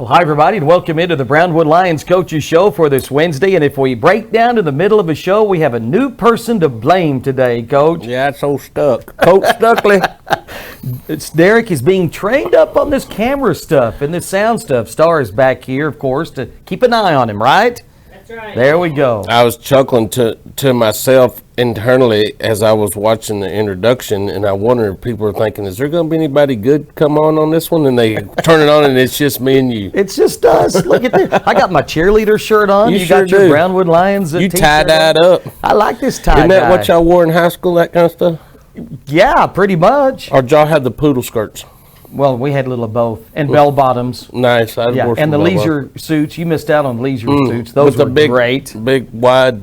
Well, hi, everybody, and welcome into the Brownwood Lions Coaches Show for this Wednesday. And if we break down to the middle of a show, we have a new person to blame today, Coach. Yeah, it's so stuck. Coach Stuckley. It's Derek is being trained up on this camera stuff and this sound stuff. Star is back here, of course, to keep an eye on him, right? That's right. There we go. I was chuckling to myself internally as I was watching the introduction, and I wonder if people are thinking, is there going to be anybody good come on this one? And they turn it on, and it's just me and you. It's just us. Look at this. I got my cheerleader shirt on. You You sure got your do. Brownwood Lions You t-shirt tie-dyed on. up. I like this tie-dye. Isn't that what y'all wore in high school, that kind of stuff? Yeah, pretty much. Or did y'all have the poodle skirts? Well, we had a little of both. And bell bottoms. Nice. I Yeah, wore some and the bell leisure suits. You missed out on leisure suits. Those with the were big, great. big, wide,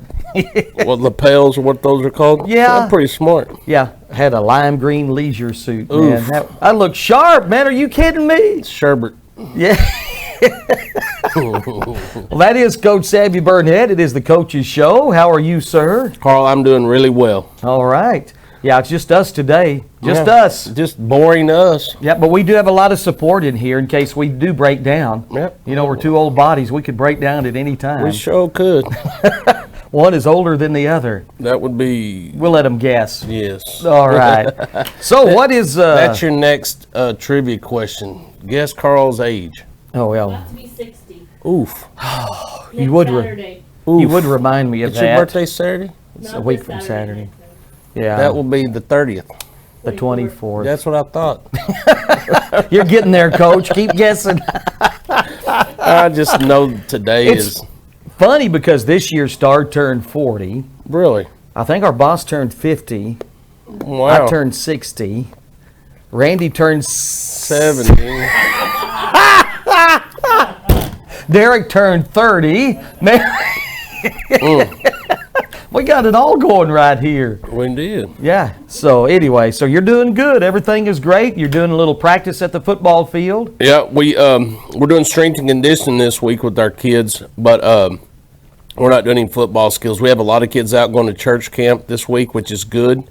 what, lapels or what those are called? Yeah. They're pretty smart. Yeah, had a lime green leisure suit, Oof. man. I look sharp, man. Are you kidding me? Sherbert. Yeah. Well, that is Coach Savvy Burnhead. It is the Coach's Show. How are you, sir? Carl, I'm doing really well. All right. Yeah, it's just us today. Just Yeah. us. Just boring us. Yeah, but we do have a lot of support in here in case we do break down. Yep. You know, we're two old bodies. We could break down at any time. We sure could. One is older than the other. That would be, We'll let them guess. yes. All right. So what is... That's your next trivia question. Guess Carl's age. Oh, well, About to be 60. Oof. Next would Saturday. you would remind me of It's that. your birthday Saturday? It's Not a week this from Saturday. next Yeah, That will be the 30th. the 24th. That's what I thought. You're getting there, Coach. Keep guessing. I just know today It's is funny because this year Star turned 40. really. I think our boss turned 50. Wow. I turned 60. Randy turned 70. Derek turned 30. Man, we got it all going right here. We did. Yeah. So anyway, so you're doing good. Everything is great. You're doing a little practice at the football field. Yeah, we're doing strength and conditioning this week with our kids, but we're not doing any football skills. We have a lot of kids out going to church camp this week, which is good.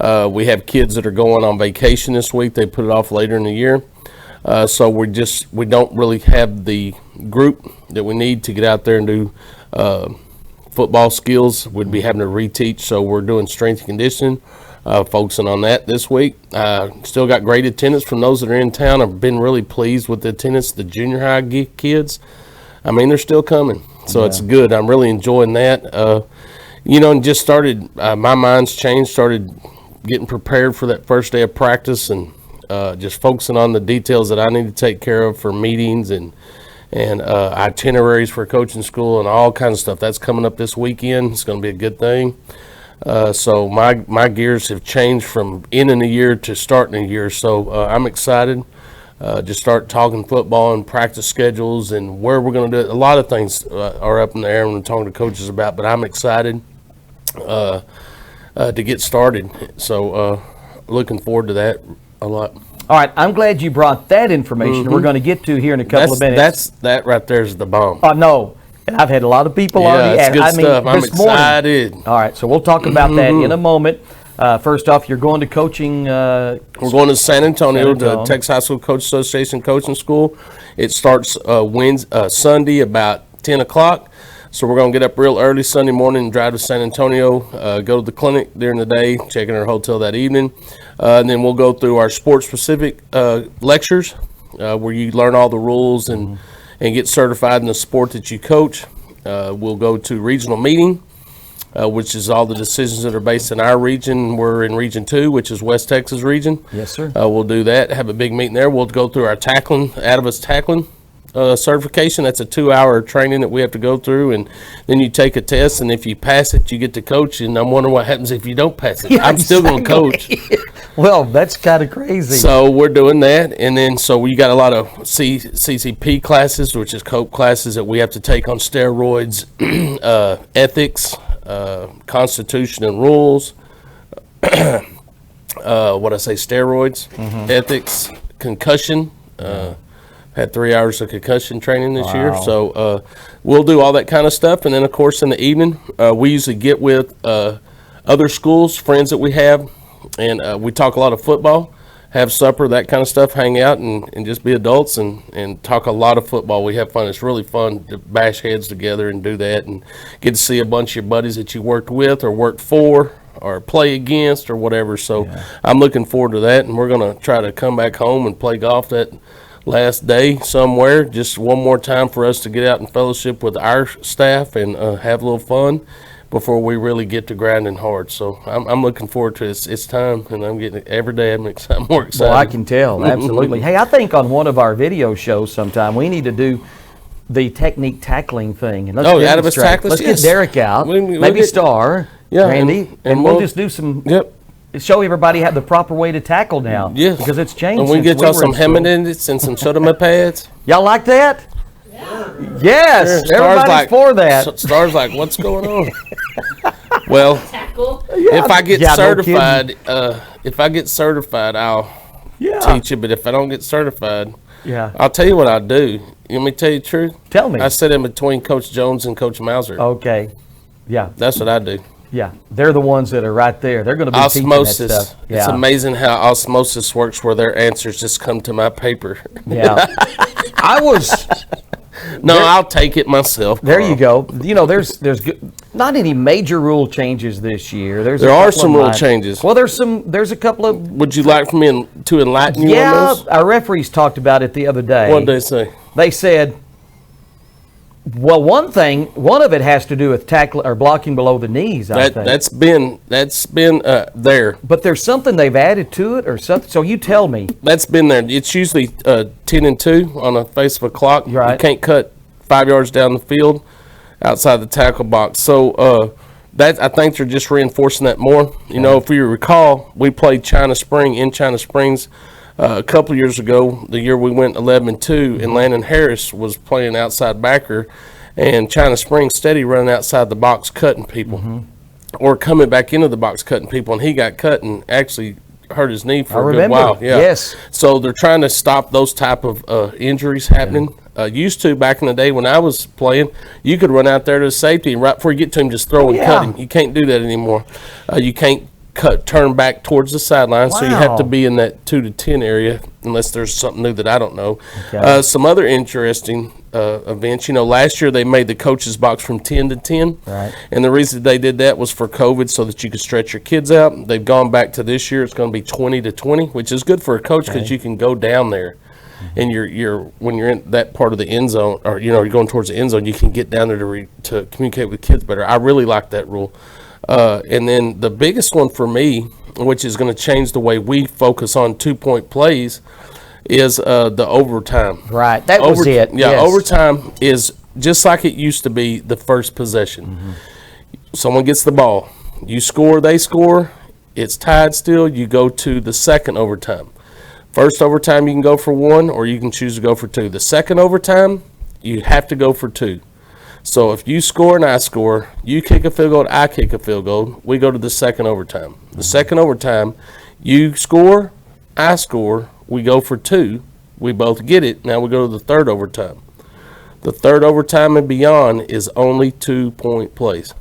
We have kids that are going on vacation this week. They put it off later in the year. So we don't really have the group that we need to get out there and do football skills. We'd be having to reteach, so we're doing strength and conditioning, focusing on that this week. Still got great attendance from those that are in town. I've been really pleased with the attendance. The junior high kids, I mean, they're still coming, so it's good. I'm really enjoying that. And just started, my mind's changed, started getting prepared for that first day of practice, and just focusing on the details that I need to take care of for meetings and itineraries for coaching school and all kinds of stuff. That's coming up this weekend. It's going to be a good thing. So my gears have changed from ending the year to starting the year. So I'm excited to start talking football and practice schedules and where we're going to do it. A lot of things are up in the air and I'm talking to coaches about, but I'm excited to get started. So looking forward to that a lot. All right. I'm glad you brought that information. We're going to get to here in a couple of minutes. That right there is the bomb. Oh, no. And I've had a lot of people already Yeah, ask. it's good stuff. I'm this morning. excited. All right, so we'll talk about that in a moment. First off, you're going to coaching. We're going to San Antonio, San Antonio. to Texas High School Coach Association Coaching School. It starts Sunday about 10 o'clock. So we're going to get up real early Sunday morning and drive to San Antonio, go to the clinic during the day, check in our hotel that evening. And then we'll go through our sports-specific lectures where you learn all the rules and get certified in the sport that you coach. We'll go to regional meeting, which is all the decisions that are based in our region. We're in Region 2, which is West Texas region. Yes, sir. We'll do that, have a big meeting there. We'll go through our Atavus tackling certification. That's a 2-hour training that we have to go through, and then you take a test, and if you pass it, you get to coach. And I'm wondering what happens if you don't pass it. Yeah, I'm still going to coach. Well, that's kind of crazy. So we're doing that, and then so we got a lot of CCP classes, which is COPE classes that we have to take on steroids, ethics, constitution and rules. Steroids, ethics, concussion. Had 3 hours of concussion training this year. So we'll do all that kind of stuff. And then, of course, in the evening, we usually get with other schools, friends that we have, and we talk a lot of football. have supper, that kind of stuff, hang out and just be adults and talk a lot of football. We have fun. It's really fun to bash heads together and do that and get to see a bunch of your buddies that you worked with or worked for or play against or whatever. So I'm looking forward to that, and we're going to try to come back home and play golf that last day somewhere, just one more time for us to get out and fellowship with our staff and have a little fun before we really get to grinding hard. So I'm looking forward to it. It's time, and I'm getting every day I'm more excited. Well, I can tell, absolutely. Hey, I think on one of our video shows sometime we need to do the technique tackling thing. And let's out of his tacklers, let's yes. get Derek out, We'll maybe get- Star, Yeah, Randy, and we'll just do some. Show everybody how the proper way to tackle now. Yes. Because it's changed. And we since get y'all were some in school. Hammondits and some Shutterman pads. Y'all like that? Yes, Star's everybody's like, for that. Star's like, what's going on? Well, Tackle. if I get Yeah, no certified, I'll Yeah. teach you. But if I don't get certified, Yeah. I'll tell you what I do. You want me to tell you the truth? Tell me. I sit in between Coach Jones and Coach Mauser. Okay. Yeah. That's what I do. Yeah. They're the ones that are right there. They're going to be teaching that Osmosis. stuff. It's Yeah. amazing how osmosis works, where their answers just come to my paper. Yeah. I was. No, I'll take it myself. There you go. You know, there's not any major rule changes this year. There are some rule changes. Well, there's a couple of. Would you like for me to enlighten you on Yeah, those? our referees talked about it the other day. What did they say? They said, well, one of it has to do with tackle or blocking below the knees. I think That's been there. But there's something they've added to it, or something. So you tell me. That's been there. It's usually 10-2 on the face of a clock. Right. You can't cut 5 yards down the field outside the tackle box. So that I think they're just reinforcing that more. You know, if you recall, we played China Springs a couple years ago. The year we went 11-2, and Landon Harris was playing outside backer, and China Springs steady running outside the box cutting people, or coming back into the box cutting people, and he got cut and actually hurt his knee for a good while. Yeah. Yes. So they're trying to stop those type of injuries happening. Used to back in the day when I was playing, you could run out there to the safety and right before you get to him, just throw and cut him. You can't do that anymore. You can't turn back towards the sideline, so you have to be in that 2 to 10 area unless there's something new that I don't know. Okay. Some other interesting events. You know, last year they made the coaches box from 10 to 10. Right. And the reason they did that was for COVID, so that you could stretch your kids out. They've gone back to this year. It's going to be 20 to 20, which is good for a coach because you can go down there. And you're when you're in that part of the end zone, or you're going towards the end zone, you can get down there to communicate with kids better. I really like that rule. And then the biggest one for me, which is going to change the way we focus on 2-point plays, is the overtime. Right. That was it. Yeah, Yes. overtime is just like it used to be the first possession. Someone gets the ball. You score, they score. It's tied still. You go to the second overtime. First overtime, you can go for 1, or you can choose to go for 2. The second overtime, you have to go for 2. So if you score and I score, you kick a field goal, I kick a field goal, we go to the second overtime. The second overtime, you score, I score, we go for 2, we both get it, now we go to the third overtime. The third overtime and beyond is only 2-point plays.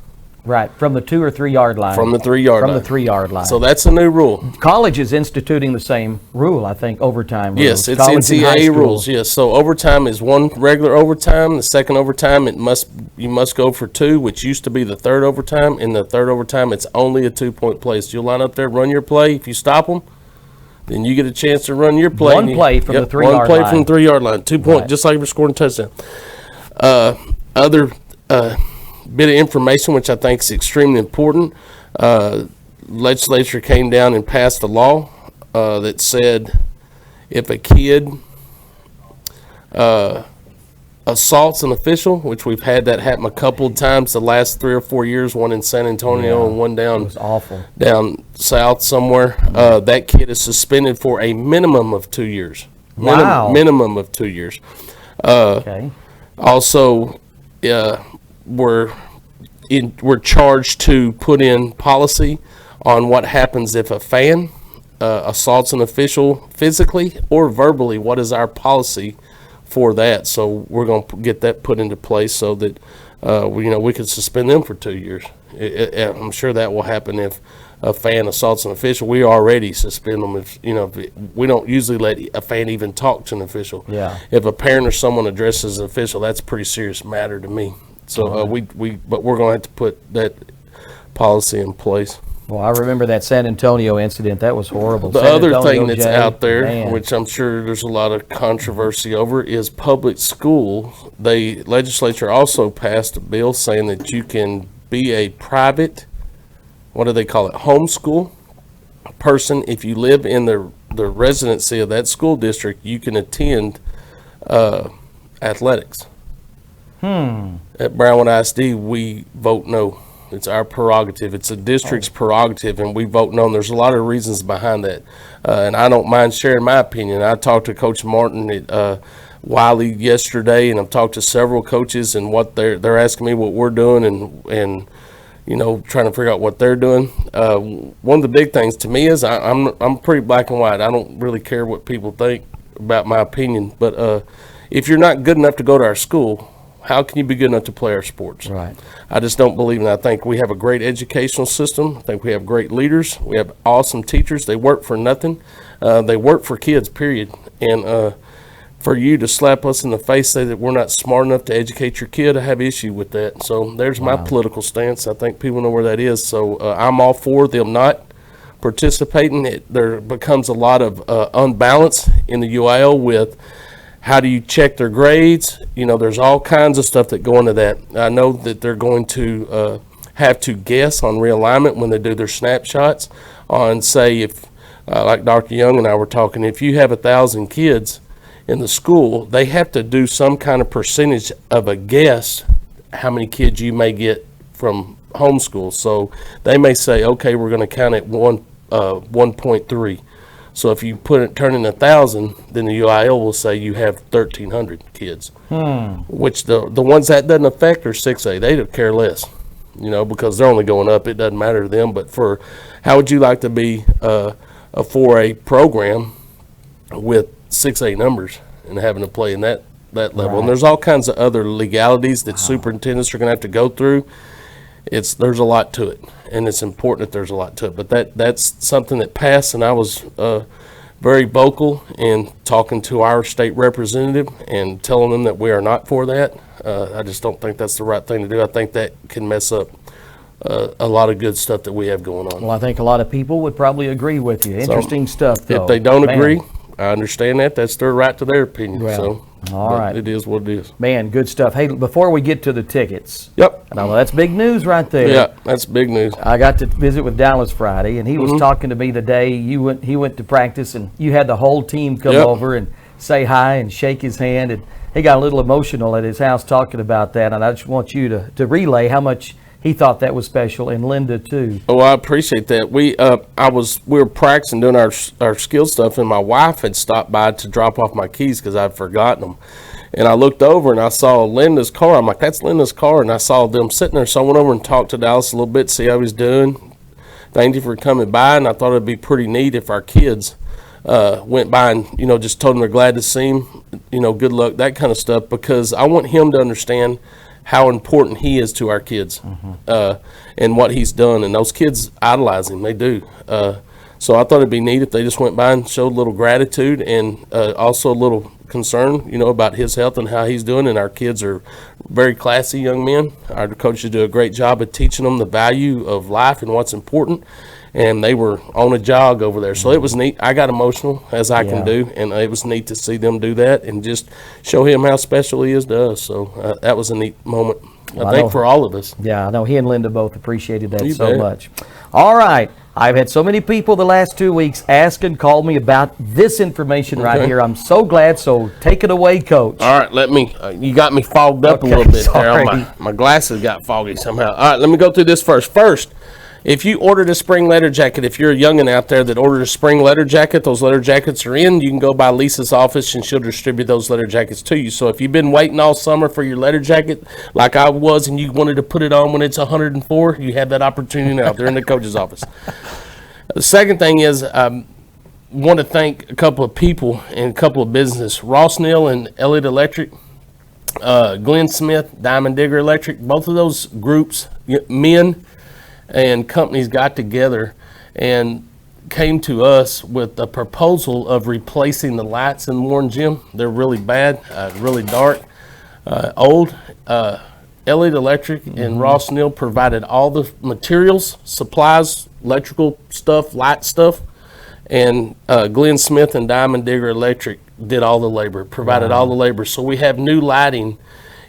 Right. From the 2 or 3 yard line. From the 3 yard line. From the 3 yard line. So that's a new rule. College is instituting the same rule, I think, overtime rules. Yes, it's College and high NCAA school. rules. Yes, so overtime is 1 regular overtime. The second overtime, you must go for 2, which used to be the third overtime. In the third overtime, it's only a 2-point play. So you'll line up there, run your play. If you stop them, then you get a chance to run your play. One play from the 3 yard line. One play from the 3 yard line. 2 point, just like we're scoring a touchdown. Other bit of information, which I think is extremely important. Legislature came down and passed a law that said if a kid assaults an official, which we've had that happen a couple of times the last 3 or 4 years, one in San Antonio and one It was awful. down south somewhere, that kid is suspended for a minimum of 2 years. Wow. Minimum of 2 years. Okay. Also, we're charged to put in policy on what happens if a fan assaults an official physically or verbally. What is our policy for that? So we're going to get that put into place so that we can suspend them for 2 years. I'm sure that will happen if a fan assaults an official. We already suspend them if we don't usually let a fan even talk to an official. Yeah. If a parent or someone addresses an official, that's a pretty serious matter to me. So but we're going to have to put that policy in place. Well, I remember that San Antonio incident. That was horrible. The San other Antonio, thing that's Jay, out there, man. which I'm sure there's a lot of controversy over, is public school. The legislature also passed a bill saying that you can be a private, what do they call it, homeschool person. If you live in the residency of that school district, you can attend athletics. At Brownwood ISD, we vote no. It's our prerogative. It's a district's prerogative, and we vote no. And there's a lot of reasons behind that, and I don't mind sharing my opinion. I talked to Coach Martin at Wiley yesterday, and I've talked to several coaches, and what they're asking me what we're doing, and trying to figure out what they're doing. One of the big things to me is I'm pretty black and white. I don't really care what people think about my opinion, but if you're not good enough to go to our school, how can you be good enough to play our sports? Right. I just don't believe in that. I think we have a great educational system. I think we have great leaders. We have awesome teachers. They work for nothing. They work for kids, period. And for you to slap us in the face, say that we're not smart enough to educate your kid, I have issue with that. So there's my political stance. I think people know where that is. So I'm all for them not participating. There becomes a lot of unbalance in the UIL with how do you check their grades? There's all kinds of stuff that go into that. I know that they're going to have to guess on realignment when they do their snapshots on, say, if, like Dr. Young and I were talking, if you have 1,000 kids in the school, they have to do some kind of percentage of a guess how many kids you may get from homeschool. So they may say, okay, we're going to count at 1.3. So if you turn in 1,000, then the UIL will say you have 1,300 kids. Which the ones that doesn't affect are 6A. They don't care less, because they're only going up. It doesn't matter to them. But for how would you like to be a 4A program with 6A numbers and having to play in that level? Right. And there's all kinds of other legalities that superintendents are going to have to go through. There's a lot to it, and it's important that there's a lot to it. But that's something that passed, and I was very vocal in talking to our state representative and telling them that we are not for that. I just don't think that's the right thing to do. I think that can mess up a lot of good stuff that we have going on. Well, I think a lot of people would probably agree with you. Interesting stuff, though. If they don't Man. agree, I understand that. That's their right to their opinion. Well, So all right. it is what it is. Man, good stuff. Hey, before we get to the tickets, Yep. now that's big news right there. Yeah, that's big news. I got to visit with Dallas Friday, and he was talking to me the day he went to practice, and you had the whole team come Yep. over and say hi and shake his hand, and he got a little emotional at his house talking about that, and I just want you to relay how much he thought that was special, and Linda too. Oh, I appreciate that. We were practicing doing our skill stuff, and my wife had stopped by to drop off my keys because I'd forgotten them. And I looked over and I saw Linda's car. I'm like, that's Linda's car. And I saw them sitting there. So I went over and talked to Dallas a little bit, see how he's doing. Thank you for coming by. And I thought it'd be pretty neat if our kids went by and, just told him they're glad to see him, good luck, that kind of stuff, because I want him to understand how important he is to our kids and what he's done. And those kids idolize him. They do. So I thought it'd be neat if they just went by and showed a little gratitude and also a little concern, about his health and how he's doing. And our kids are very classy young men. Our coaches do a great job of teaching them the value of life and what's important. And they were on a jog over there. So it was neat. I got emotional, as I can do. And it was neat to see them do that and just show him how special he is to us. So that was a neat moment, I think, for all of us. Yeah, I know he and Linda both appreciated that You so bet. much. All right. I've had so many people the last 2 weeks ask and call me about this information right Okay. here. I'm so glad. So take it away, Coach. All right, let me, you got me fogged up Okay, a little bit sorry. there. My glasses got foggy somehow. All right, let me go through this first. First, if you ordered a spring letter jacket, if you're a youngin' out there that ordered a spring letter jacket, those letter jackets are in. You can go by Lisa's office and she'll distribute those letter jackets to you. So if you've been waiting all summer for your letter jacket, like I was, and you wanted to put it on when it's 104, you have that opportunity now. They're in the coach's office. The second thing is, want to thank a couple of people and a couple of businesses, Ross Neal and Elliott Electric, Glenn Smith, Diamond Digger Electric. Both of those groups, men, and companies got together and came to us with a proposal of replacing the lights in Warren Gym. They're really bad, really dark, old. LED Electric and Ross Neal provided all the materials, supplies, electrical stuff, light stuff, and Glenn Smith and Diamond Digger Electric did all the labor, provided all the labor. So we have new lighting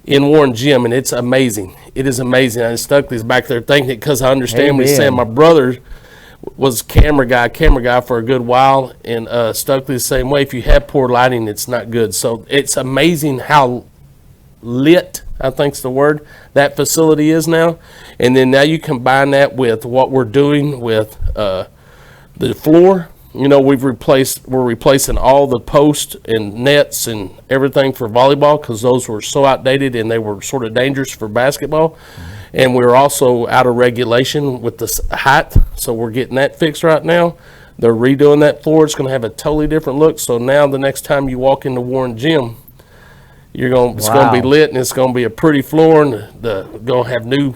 in Warren Gym, and it's amazing. It is amazing. I stuck these back there thinking it because I understand what he's saying. My brother was camera guy for a good while, and stuck the same way. If you have poor lighting, it's not good. So it's amazing how lit, I think's the word, that facility is now. And then now you combine that with what we're doing with the floor. You know, we're replacing all the posts and nets and everything for volleyball because those were so outdated and they were sort of dangerous for basketball. And we're also out of regulation with the height, so we're getting that fixed right now. They're redoing that floor. It's going to have a totally different look. So now the next time you walk into Warren Gym, it's going to be lit, and it's going to be a pretty floor, and going to have new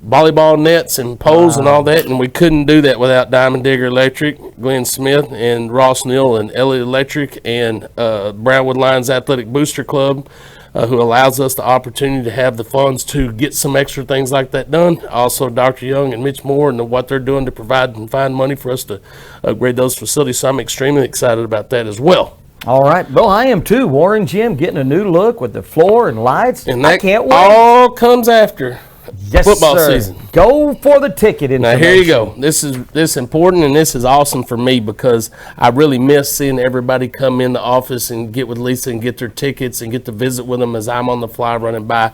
volleyball nets and poles and all that. And we couldn't do that without Diamond Digger Electric, Glenn Smith, and Ross Neal, and Elliott Electric, and Brownwood Lions Athletic Booster Club, who allows us the opportunity to have the funds to get some extra things like that done. Also, Dr. Young and Mitch Moore and what they're doing to provide and find money for us to upgrade those facilities. So I'm extremely excited about that as well. All right. Well, I am too. Warren Gym getting a new look with the floor and lights. And that I can't wait. all comes after football sir. season. Go for the ticket Now information. here you go. This is important, and this is awesome for me because I really miss seeing everybody come in the office and get with Lisa and get their tickets and get to visit with them as I'm on the fly running by.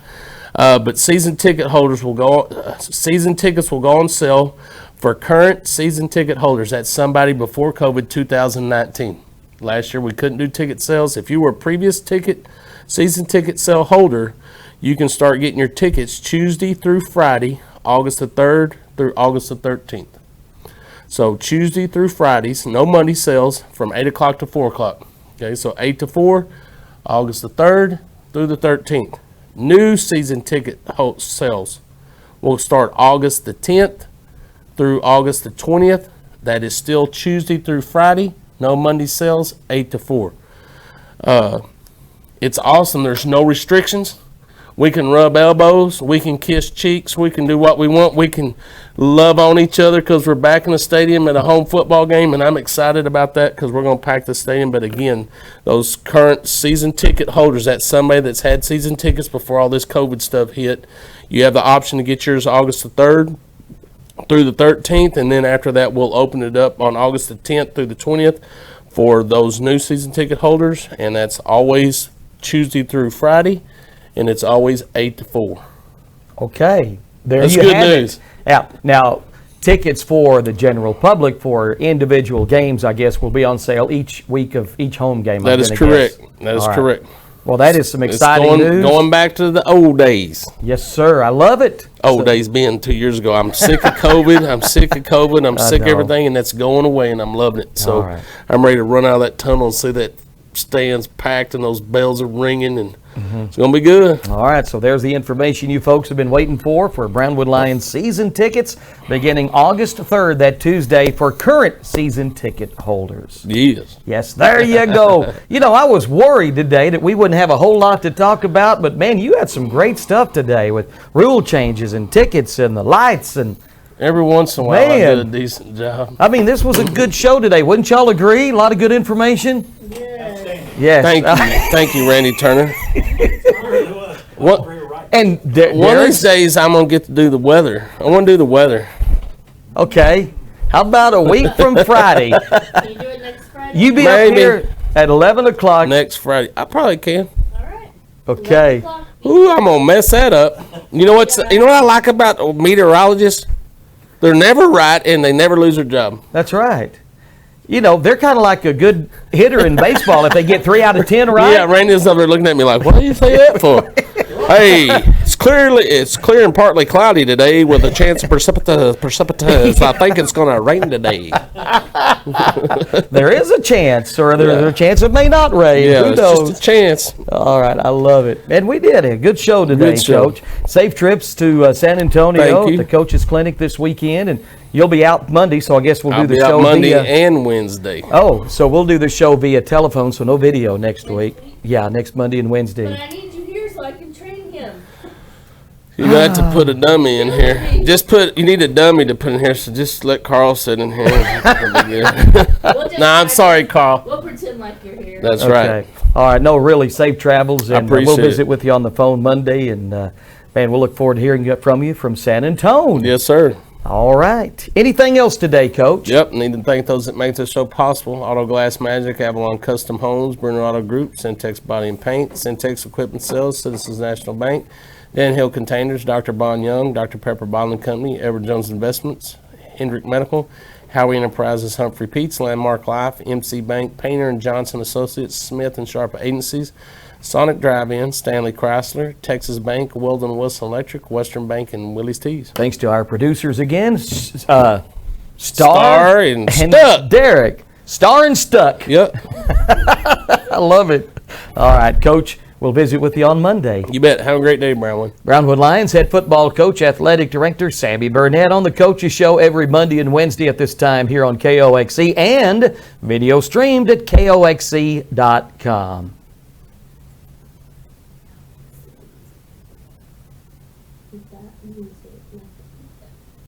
But season ticket holders will go. Season tickets will go on sale for current season ticket holders. That's somebody before COVID 2019. Last year we couldn't do ticket sales. If you were a previous season ticket sale holder, you can start getting your tickets Tuesday through Friday, August the 3rd through August the 13th. So Tuesday through Fridays, no Monday sales from 8 o'clock to 4 o'clock. Okay, so 8 to 4, August the 3rd through the 13th. New season ticket sales will start August the 10th through August the 20th. That is still Tuesday through Friday. No Monday sales, 8 to 4. It's awesome. There's no restrictions. We can rub elbows. We can kiss cheeks. We can do what we want. We can love on each other because we're back in the stadium at a home football game, and I'm excited about that because we're going to pack the stadium. But again, those current season ticket holders, that's somebody that's had season tickets before all this COVID stuff hit, you have the option to get yours August the 3rd through the 13th, and then after that we'll open it up on August the 10th through the 20th for those new season ticket holders, and that's always Tuesday through Friday, and it's always 8 to 4. Okay, there That's you good have news. it. Yeah. Now, tickets for the general public for individual games, I guess, will be on sale each week of each home game. That is correct. That is correct. Well, that is some It's exciting news. going back to the old days. Yes, sir. I love it. Old days being 2 years ago. I'm sick of COVID. I'm sick of COVID. I'm sick of know. everything, and that's going away, and I'm loving it. So All right. I'm ready to run out of that tunnel and see that stands packed and those bells are ringing, and it's going to be good. All right, so there's the information you folks have been waiting for Brownwood Lions season tickets beginning August 3rd, that Tuesday, for current season ticket holders. Yes. Yes, there you go. You know, I was worried today that we wouldn't have a whole lot to talk about, but man, you had some great stuff today with rule changes and tickets and the lights and Every once in a while, I Man. did a decent job. I mean, this was a good show today. Wouldn't y'all agree? A lot of good information. Yes. Thank you, Randy Turner. What? And One of these days, I'm gonna get to do the weather. I want to do the weather. okay. How about a week from Friday? Can you do it next Friday? You be Maybe. up here at 11 o'clock. Next Friday, I probably can. All right. Okay. 11 o'clock. Ooh, I'm gonna mess that up. You know what I like about meteorologists? They're never right and they never lose their job. That's right. You know, they're kind of like a good hitter in baseball if they get 3 out of 10 right. Yeah, Randy's over there looking at me like, what do you say that for? Hey, it's clear and partly cloudy today with a chance of precipitous. I think it's going to rain today. There is a chance, or there's a chance it may not rain. Yeah, Who it's knows? just a chance. All right, I love it. And we did a good show today, Good show. Coach. Safe trips to San Antonio Thank you. at the Coaches Clinic this weekend. And you'll be out Monday, so I guess we'll I'll do the be show out Monday via... and Wednesday. Oh, so we'll do the show via telephone, so no video next week. Yeah, next Monday and Wednesday. But I need you here so I can train him. You got to put a dummy in here. You need a dummy to put in here, so just let Carl sit in here. We'll just Nah, I'm try sorry, to- Carl. We'll pretend like you're here. That's right. All right. No, really safe travels, and we'll appreciate visit it. with you on the phone Monday. And man, we'll look forward to hearing from you from San Antonio. Yes, sir. All right. Anything else today, Coach? Yep, need to thank those that make this show possible. Auto Glass Magic, Avalon Custom Homes, Bruner Auto Group, Syntex Body and Paint, Syntex Equipment Sales, Citizens National Bank, Dan Hill Containers, Dr. Bon Young, Dr. Pepper Bottling Company, Edward Jones Investments, Hendrick Medical, Howie Enterprises, Humphrey Pete's, Landmark Life, MC Bank, Painter and Johnson Associates, Smith and Sharp Agencies, Sonic Drive-In, Stanley Chrysler, Texas Bank, Weldon Wilson Electric, Western Bank, and Willie's Tees. Thanks to our producers again, Star and Stuck. Derek. Star and Stuck. Yep, I love it. All right, Coach. We'll visit with you on Monday. you bet. Have a great day, Brownwood. Brownwood Lions head football coach, athletic director Sammy Burnett on the Coaches Show every Monday and Wednesday at this time here on KOXC and video streamed at KOXC.com.